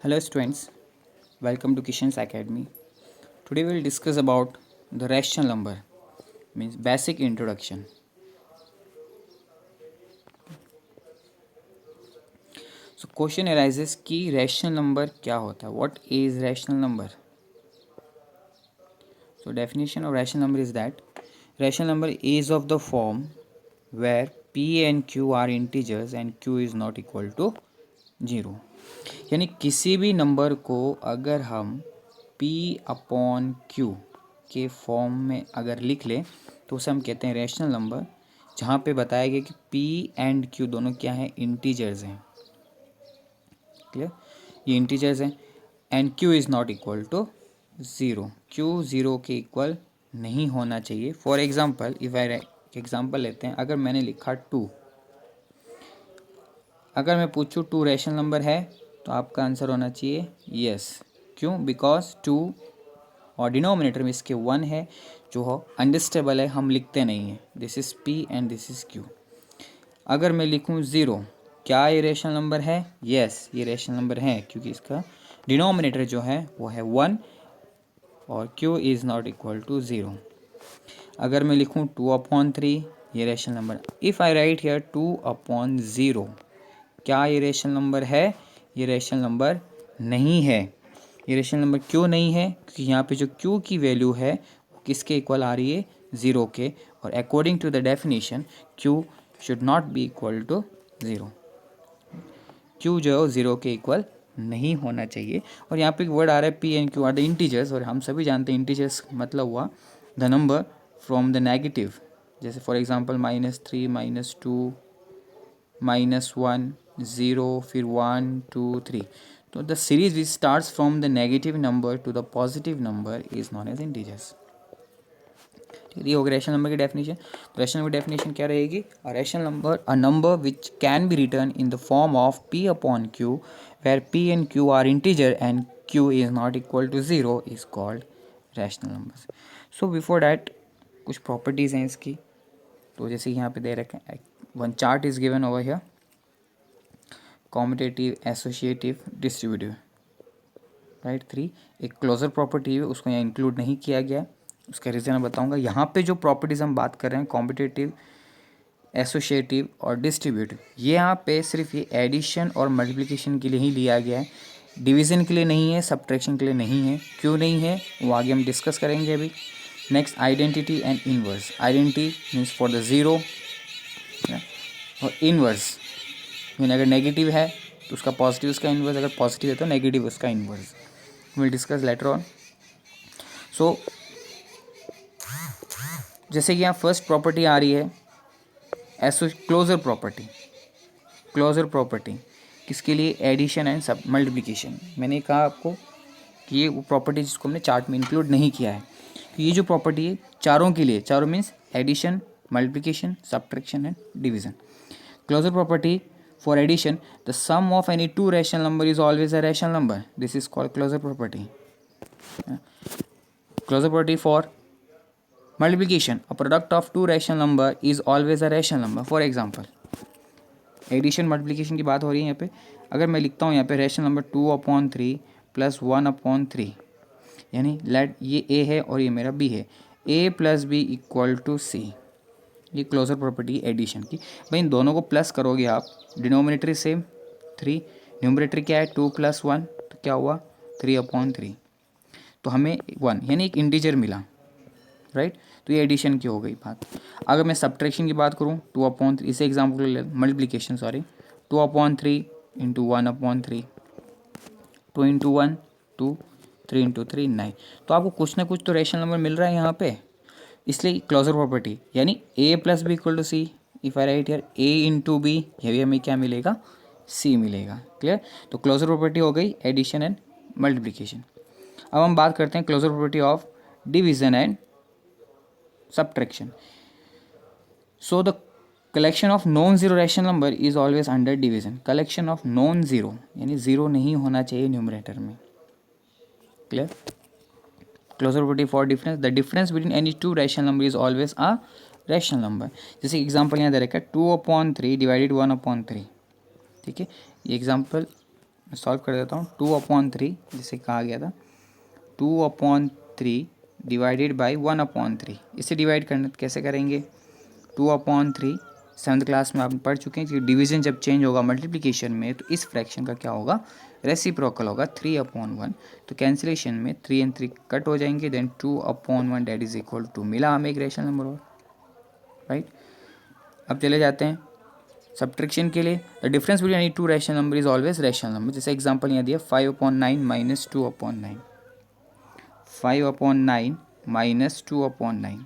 Hello students, welcome to Kishan's Academy. Today we will discuss about the rational number, means basic introduction. So question arises कि rational number क्या होता है? What is rational number? So definition of rational number is that rational number is of the form where p and q are integers and q is not equal to 0. यानी किसी भी number को अगर हम p upon q के form में अगर लिख लें तो उसे हम कहते हैं रैशनल नंबर, जहाँ पे बताया गया कि p एंड q दोनों क्या हैं, इंटीजर्स हैं. क्लियर, ये इंटीजर्स हैं and q is not equal to 0. q 0 के इक्वल नहीं होना चाहिए. For example if I example लेते हैं, अगर मैंने लिखा 2, अगर मैं पूछूँ 2 रैशनल नंबर है तो आपका आंसर होना चाहिए यस. क्यों? बिकॉज 2 और डिनोमिनेटर में इसके 1 है जो हो अनडिस्टेबल है, हम लिखते नहीं हैं. This is p and this is q. अगर मैं लिखूँ 0, क्या ये रैशनल नंबर है? यस, ये रैशनल नंबर है क्योंकि इसका डिनोमिनेटर जो है वो है 1 और q is not equal to 0. अगर मैं लिखूँ 2/3, ये rational number. If I write here 2/0, क्या ये रैशनल नंबर है? ये रैशनल नंबर नहीं है. ये रैशनल नंबर क्यों नहीं है? क्योंकि यहाँ पे जो q की वैल्यू है वो किसके इक्वल आ रही है? 0 के. और according to the definition q should not be equal to 0. q जो है 0 के इक्वल नहीं होना चाहिए. और यहाँ पे एक वर्ड आ रहा है p and q are the integers, और हम सभी जानते हैं इंटीजर्स मतलब हुआ the number from the negative. जैसे फॉर एग्जांपल -3, -2, -1, 0, फिर 1, 2, 3. तो the series which starts from the negative number to the positive number is known as integers. ये हो गया रैशनल नंबर की डेफिनेशन. तो रैशनल नंबर डेफिनेशन क्या रहेगी? A number which can be written in the form of p upon q where p and q are integer and q is not equal to 0 is called rational number. So before that कुछ properties हैं इसकी. तो जैसे यहाँ पे दे रखे हैं, one chart is given over here, commutative, associative, distributive, right. 3 एक क्लोजर प्रॉपर्टी है, उसको यहाँ इंक्लूड नहीं किया गया. उसका रीज़न मैं बताऊंगा. यहाँ पे जो प्रॉपर्टीज़ हम बात कर रहे हैं, कॉम्पिटेटिव, एसोसिएटिव और डिस्ट्रीब्यूटिव, ये यहाँ पे सिर्फ ये एडिशन और मल्टीप्लिकेशन के लिए ही लिया गया है. डिवीज़न के लिए नहीं है, सब्ट्रैक्शन के लिए नहीं है. क्यों नहीं है वो आगे हम डिस्कस करेंगे अभी. Next, identity and inverse. Identity means for the zero, और इनवर्स मीन अगर नेगेटिव है तो उसका पॉजिटिव उसका इनवर्स, अगर पॉजिटिव है तो नेगेटिव उसका inverse. Will discuss later on. So जैसे कि यहाँ फर्स्ट प्रॉपर्टी आ रही है क्लोजर प्रॉपर्टी. क्लोजर प्रॉपर्टी किसके लिए? एडिशन एंड सब मल्टीप्लिकेशन. मैंने कहा आपको कि ये वो प्रॉपर्टी जिसको हमने चार्ट में इंक्लूड नहीं किया है. तो ये जो प्रॉपर्टी है चारों के लिए, चारों means addition, multiplication, subtraction and division. Closure property for addition, the sum of any two rational number is always a rational number. This is called closure property. Closure property for multiplication, a product of two rational number is always a rational number. For example, addition multiplication की बात हो रही है यहाँ पे. अगर मैं लिखता हूँ यहाँ पे रैशनल नंबर 2/3 प्लस 1/3, यानी लेट ये a है और ये मेरा b है. a plus B equal to c. ये क्लोजर प्रॉपर्टी एडिशन की. भाई इन दोनों को प्लस करोगे आप, डिनोमिनेटर सेम 3, न्यूमरेटर क्या है 2 + 1, तो क्या हुआ 3/3. तो हमें 1 यानी एक इंटीजर मिला, राइट. तो ये एडिशन की हो गई बात. अगर मैं सब्ट्रैक्शन की बात करूँ 2/3, इसे एग्जाम्पल ले, multiplication sorry, 2/3 into 1/3, 2 into 1 2, 3 into 3 9. तो आपको कुछ ना कुछ तो रैशनल नंबर मिल रहा है यहाँ पे. इसलिए क्लोजर प्रॉपर्टी यानी a plus B equal to c. If I write here a into b, ये भी हमें क्या मिलेगा? c मिलेगा. क्लियर. तो क्लोजर प्रॉपर्टी हो गई एडिशन एंड मल्टीप्लिकेशन. अब हम बात करते हैं closure property of division and subtraction. So the collection of non zero rational number is always under division. Collection of non zero यानी जीरो नहीं होना चाहिए न्यूमरेटर में. Clear. Closure property for difference, the difference between any two rational number is always a rational number. जैसे example यहाँ दे रखा है 2/3 डिवाइडेड 1/3. ठीक है, ये एग्जांपल सॉल्व कर देता हूँ। 2/3 जिसे कहा गया था 2/3 डिवाइडेड बाई 1/3, इसे डिवाइड करना कैसे करेंगे? 2/3 7th क्लास में आप पढ़ चुके हैं कि डिवीजन जब चेंज होगा मल्टीप्लिकेशन में तो इस फ्रैक्शन का क्या होगा? रेसिप्रोकल होगा 3/1। तो कैंसिलेशन में 3 and 3 कट हो जाएंगे, then 2/1 that is equal to, मिला हमें एक रेशनल नंबर और, राइट। अब चले जाते हैं सब्ट्रैक्शन के लिए। The difference between any two rational number is always rational number. जैसे एग्जांपल यहाँ दिया 5/9 माइनस 2/9, 5/9 माइनस 2/9,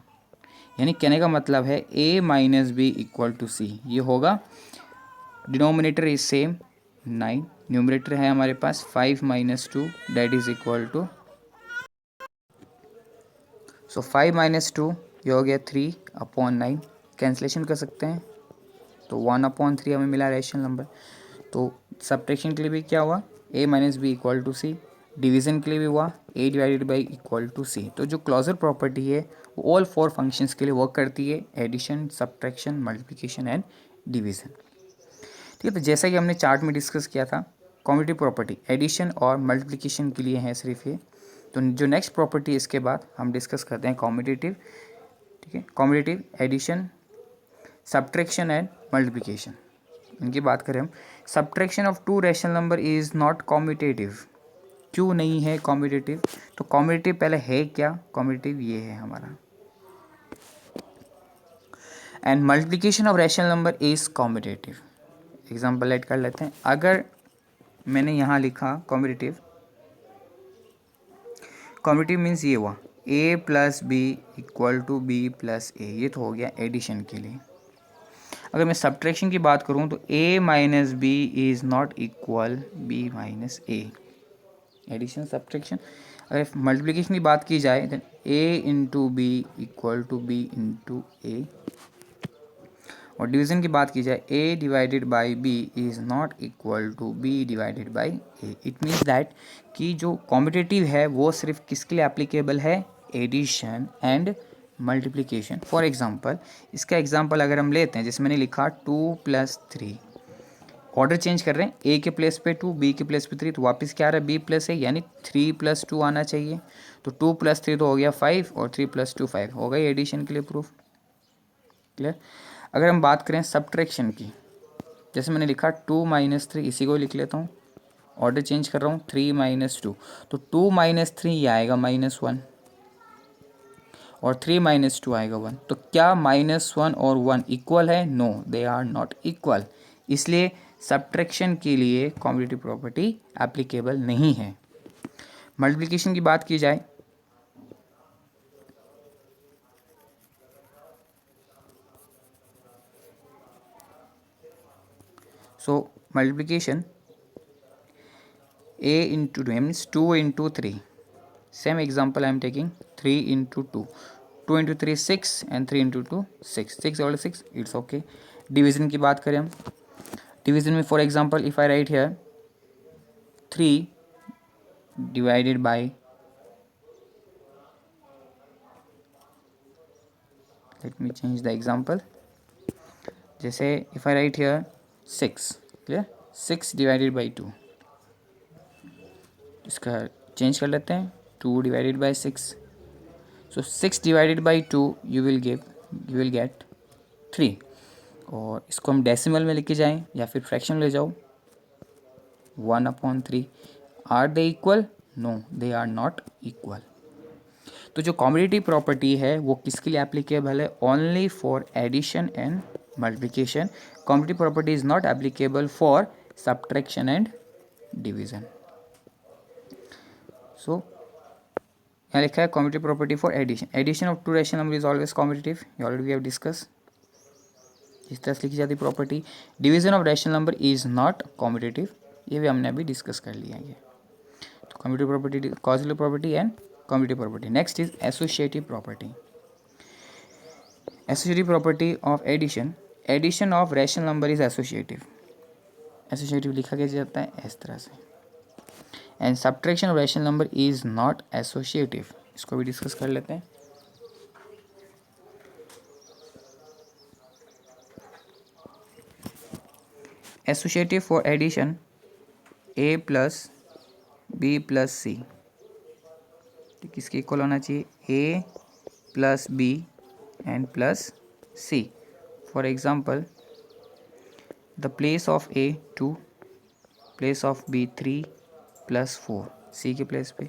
यानी कहने का मतलब है a minus B equal to C. ये होगा डिनोमिनेटर इज सेम 9, न्यूमरेटर है हमारे पास 5 minus 2 that is equal to, so 5 minus 2 ये हो गया 3/9, कैंसिलेशन कर सकते हैं तो 1/3 हमें मिला रैशनल नंबर। तो सब्ट्रैक्शन के लिए भी क्या हुआ? a minus B equal to C. Division के लिए भी हुआ a divided by equal to C. तो जो क्लोजर प्रॉपर्टी है वो ऑल 4 फंक्शंस के लिए वर्क करती है, addition, subtraction, multiplication and division. ठीक है, तो जैसा कि हमने चार्ट में डिस्कस किया था, कॉम्यूटेटिव प्रॉपर्टी एडिशन और मल्टीप्लिकेशन के लिए है सिर्फ ये। तो जो नेक्स्ट प्रॉपर्टी इसके बाद हम डिस्कस करते हैं कॉम्यूटेटिव। ठीक है, commutative, addition, subtraction and multiplication, इनकी बात करें हम। Subtraction of two rational number is not commutative. क्यों नहीं है कॉम्यूटेटिव? तो कॉम्यूटेटिव पहले है क्या? कॉम्यूटेटिव ये है हमारा। And multiplication of rational number is commutative. Example add कर लेते हैं। अगर मैंने यहाँ लिखा कॉम्यूटेटिव, कॉम्यूटेटिव मीन्स ये हुआ a plus B equal to B plus A, ये तो हो गया एडिशन के लिए। अगर मैं सब्ट्रैक्शन की बात करूँ तो a minus B is not equal b minus A, addition subtraction. अगर मल्टीप्लिकेशन की बात की जाए then a into B equal to b into A, और डिवीज़न की बात की जाए a divided by b is not equal to b divided by a। It means that कि जो कॉम्पिटेटिव है वो सिर्फ किसके लिए एप्लीकेबल है? Addition and multiplication. For example, इसका एग्जांपल अगर हम लेते हैं, जैसे मैंने लिखा 2+3, ऑर्डर चेंज कर रहे हैं, a के प्लेस पे 2, b के प्लेस पे 3, तो वापस क्या आ रहा है? b प्लस है, यानी 3+2 आना चाहिए। तो 2+3 तो हो गया 5 और 3+2 5, हो गई एडिशन के लिए प्रूफ। क्लियर? अगर हम बात करें सब्ट्रैक्शन की, जैसे मैंने लिखा 2 माइनस 3, इसी को लिख लेता हूँ, ऑर्डर चेंज कर रहा हूँ, 3 माइनस 2, तो 2 माइनस 3 ये आएगा -1 और 3 माइनस 2 आएगा 1। तो क्या -1 और 1 इक्वल है? No, they are not equal. इसलिए सब्ट्रैक्शन के लिए कॉम्यूटेटिव प्रॉपर्टी एप्लीकेबल नहीं है। मल्टीप्लिकेशन की बात की जाए, so multiplication a into 2 means 2 into 3. Same example I am taking 3 into 2. 2 into 3 6 and 3 into 2 6. 6 over 6, it's okay. Division की बात करें हम, division में for example if I write here 3 divided by, let me change the example, जैसे if I write here 6, clear, 6 divided by 2, इसका change कर लेते हैं 2 divided by 6, so 6 divided by 2 you will get 3। और इसको हम डेसिमल में लेके जाएं या फिर फ्रैक्शन ले जाओ 1/3। Are they equal? No, they are not equal. तो जो कॉम्यूटेटिव प्रॉपर्टी है वो किसके लिए एप्लीकेबल है? Only for addition and multiplication. Commutative property is not applicable for subtraction and division. So यहाँ लिखा है commutative property for addition. Addition of two rational number is always commutative, already we have discuss. इस तरह से लिखी जाती property. Division of rational number is not commutative, ये भी हमने अभी डिस्कस कर लिया है। तो commutative property, casual property and commutative property. Next is associative property. Associative property of addition, addition of rational number is associative. Associative लिखा कैसे जाता है? इस तरह से। And subtraction of rational number is not associative, इसको भी डिस्कस कर लेते हैं। Associative for addition A plus B plus C, तो किसके इक्वल होना चाहिए? A plus B and plus C. For example, the place of A 2, place of B 3 plus 4. C के प्लेस पे,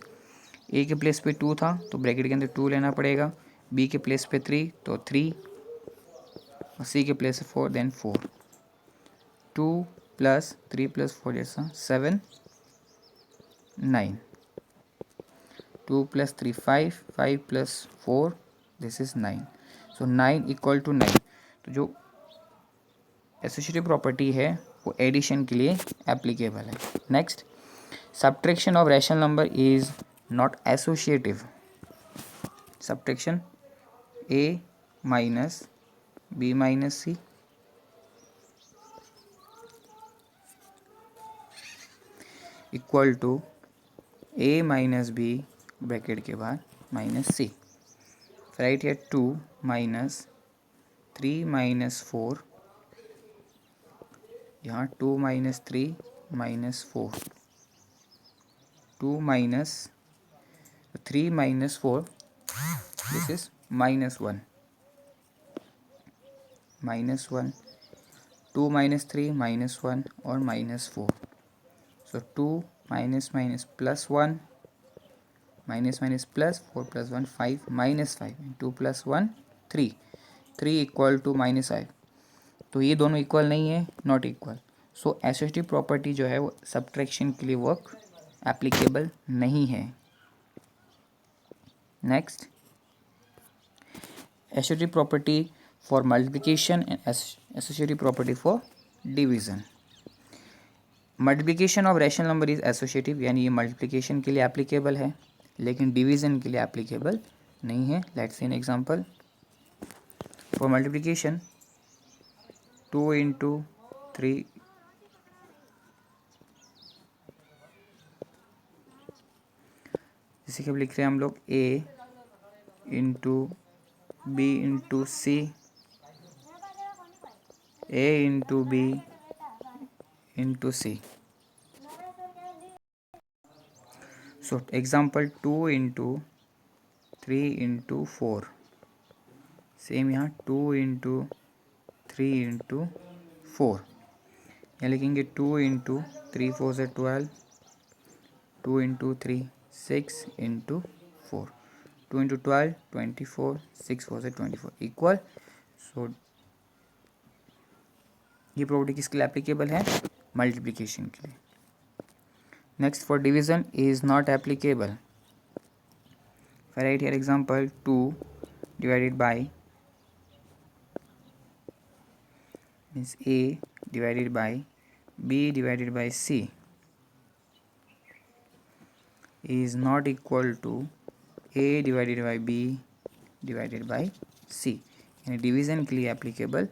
ए के प्लेस पे 2 था तो ब्रैकेट के अंदर 2 लेना पड़ेगा, बी के प्लेस पे 3 तो 3, और सी के प्लेस पे 4 देन 4. 2 प्लस 3 प्लस 4 जैसा 7 9. 2 plus 3 5, 5 plus 4 this is 9. So 9 equal to 9. तो जो एसोसिएटिव प्रॉपर्टी है वो एडिशन के लिए एप्लीकेबल है. Next, subtraction of rational number is not associative. Subtraction a minus b minus c equal to a minus b bracket के बाद minus c. Right here 2 minus 3 minus 4, यहाँ 2 minus 3 minus 4, 2 minus 3 minus 4 this is minus 1, minus 1, 2 minus 3 minus 1 और minus 4. So 2 minus minus plus 1, minus minus plus 4 plus 1 5 minus 5, 2 plus 1 3, 3 equal to minus 5. तो ये दोनों equal नहीं है, not equal. So associative property जो है वो सब्ट्रैक्शन के लिए वर्क एप्लीकेबल नहीं है. Next, associative property for multiplication and associative property for division. Multiplication of rational number is associative, यानी ये मल्टीप्लिकेशन के लिए एप्लीकेबल है लेकिन डिवीजन के लिए एप्लीकेबल नहीं है. Let's see an example. For multiplication 2 into 3 जैसे कि अब लिख रहे हैं हम लोग a into b into c, a into b into c. So example 2 into 3 into 4, same यहाँ 2 इंटू 3 इंटू 4. यहाँ लिखेंगे 2 इंटू 3 4 से 12, 2 इंटू 3 6 इंटू 4, 2 इंटू 12 24, 6 4 से 24 इक्वल. सो ये प्रॉपर्टी किसके लिए एप्लीकेबल है? मल्टीप्लिकेशन के लिए. Next, for division is not applicable. Right here example 2 divided by means a divided by b divided by c is not equal to a divided by b divided by c, यानी division के लिए applicable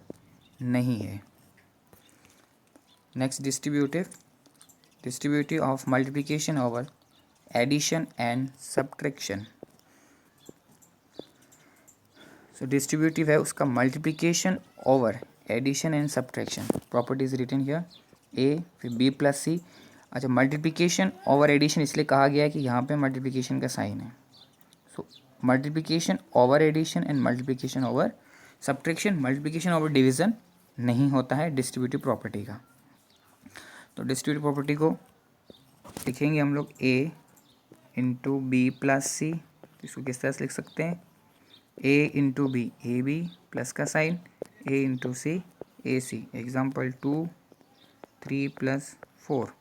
नहीं है. Next, distributive of multiplication over addition and subtraction. So distributive है उसका multiplication over addition and subtraction. Property is written here a फिर b plus c. अच्छा, multiplication over addition इसलिए कहा गया है कि यहाँ पे मल्टीप्लिकेशन का साइन है. So multiplication over addition and multiplication over subtraction, multiplication over division नहीं होता है डिस्ट्रीब्यूटिव प्रॉपर्टी का. तो डिस्ट्रीब्यूटिव प्रॉपर्टी को लिखेंगे हम लोग a into B plus C. इसको किस तरह से लिख सकते हैं? a into B, A B plus का sign, a into C, A C. Example 2 3 plus 4,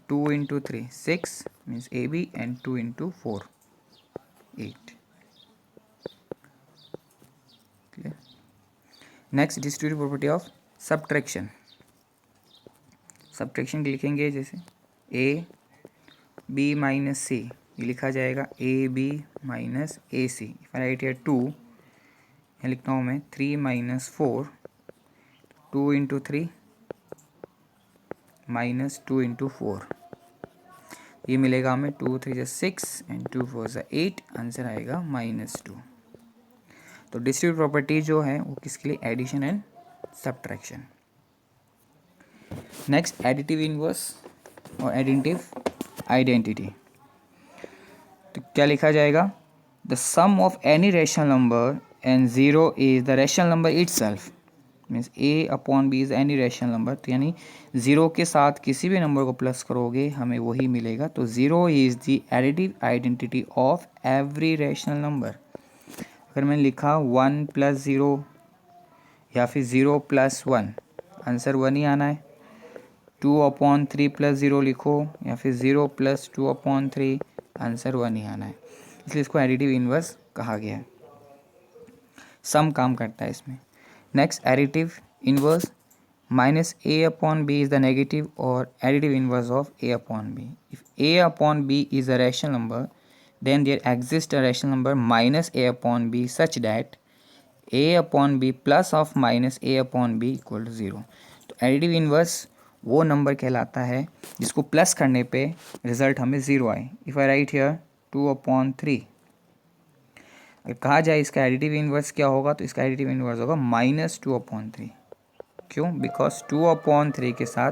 2 into 3 6 means A B and 2 into 4 8. Clear. Next, distributive property of subtraction. Subtraction लिखेंगे जैसे a b माइनस सी, ये लिखा जाएगा A B minus A C. Right here 2, यहाँ लिखता हूँ मैं 3 minus 4, 2 into 3 minus 2 into 4. ये मिलेगा हमें 2 3 6 एंड 2 4 8. आंसर आएगा -2. तो डिस्ट्रीब्यूटिव प्रॉपर्टी जो है वो किसके लिए? Addition and subtraction. Next, additive inverse. और एडिटिव आइडेंटिटी। तो क्या लिखा जाएगा? The sum of any rational number and zero is the rational number itself, means a upon b is any rational number. तो यानी ज़ीरो के साथ किसी भी नंबर को प्लस करोगे हमें वही मिलेगा। तो zero is the additive identity of every rational number. अगर मैंने लिखा 1 + 0 या फिर 0 + 1, आंसर 1 ही आना है। 2/3 + 0 लिखो या फिर 0 + 2/3, आंसर 1 ही आना है। इसलिए इसको एडिटिव इन्वर्स कहा गया है। सम काम करता है इसमें। Next additive inverse, -a/b is the negative or additive inverse of a/b. If a/b is a rational number, then there exists a rational number -a/b such that a/b plus of -a/b equal to 0. तो additive inverse वो number कहलाता है जिसको plus करने पे result हमें 0 आए। If I write here 2/3, अगर कहा जाए इसका एडिटिव इन्वर्स क्या होगा, तो इसका एडिटिव इन्वर्स होगा -2/3। क्यों? बिकॉज 2/3 के साथ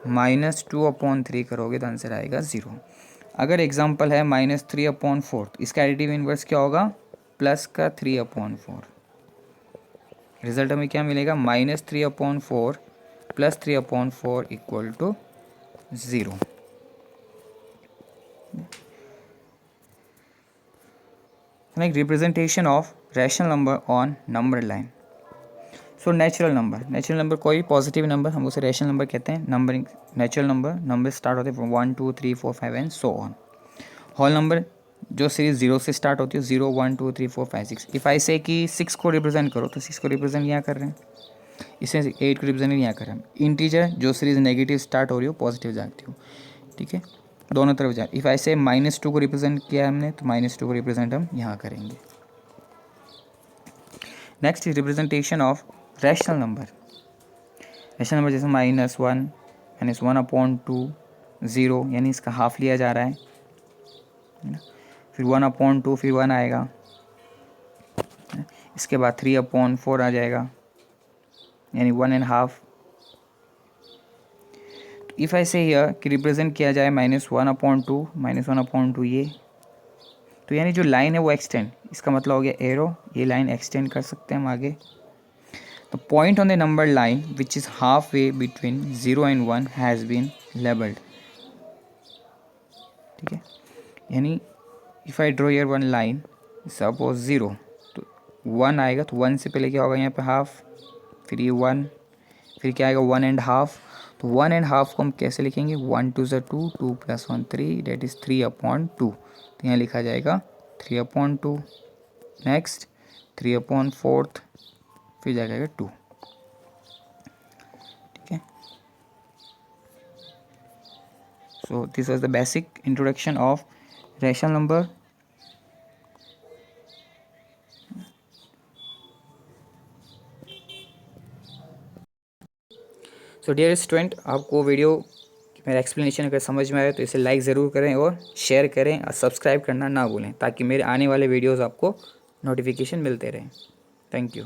-2/3 करोगे तो आंसर आएगा 0। अगर एग्जांपल है -3/4, तो इसका एडिटिव इन्वर्स क्या होगा? प्लस का 3/4। रिजल्ट हमें क्या मिलेगा? -3/4 + 3/4 = 0। Like representation of rational number on number line. So natural number कोई पॉजिटिव नंबर हम उसे रैशनल नंबर कहते हैं। नंबरिंग नेचुरल नंबर स्टार्ट होते हैं 1 2 3 4 5 and so on. Whole number जो सीरीज 0 से स्टार्ट होती है 0 1 2 3 4 5 6। इफ़ आई से कि 6 को रिप्रेजेंट करो तो 6 को रिप्रेजेंट यहाँ कर रहे हैं, इसमें 8 को रिप्रेजेंट यहाँ कर रहे हैं। इंटीजर जो सीरीज नेगेटिव स्टार्ट हो रही हो पॉजिटिव जाती हो, ठीक है, दोनों तरफ जा। इफ़ आई से -2 को रिप्रेजेंट किया हमने तो -2 को रिप्रेजेंट हम यहाँ करेंगे। Next is representation of rational number. Rational number जैसे -1 -1/2 0, यानी इसका हाफ लिया जा रहा है ना। फिर 1/2 फिर 1 आएगा, इसके बाद 3/4 आ जाएगा यानी 1.5। इफ़ आई से हियर कि रिप्रेजेंट किया जाए -1/2 ये, तो यानी जो लाइन है वो एक्सटेंड, इसका मतलब हो गया एरो, ये लाइन एक्सटेंड कर सकते हैं हम आगे। The point on the number line which is halfway between 0 and 1 has been labeled. ठीक है, यानी if I draw here one line, suppose 0, तो 1 आएगा तो 1 से पहले क्या होगा यहाँ पे हाफ, फिर ये 1, फिर क्या आएगा 1.5। तो 1.5 को हम कैसे लिखेंगे? 1 2 = 2, 2 + 1 3, that is 3/2। तो यहाँ लिखा जाएगा 3/2। नेक्स्ट 3/4, फिर जाएगा 2। ठीक है, so this was the basic introduction of rational number. So dear student, आपको वीडियो मेरा एक्सप्लेनेशन अगर समझ में आए तो इसे लाइक ज़रूर करें और शेयर करें और सब्सक्राइब करना ना भूलें ताकि मेरे आने वाले वीडियोज़ आपको नोटिफिकेशन मिलते रहें। Thank you.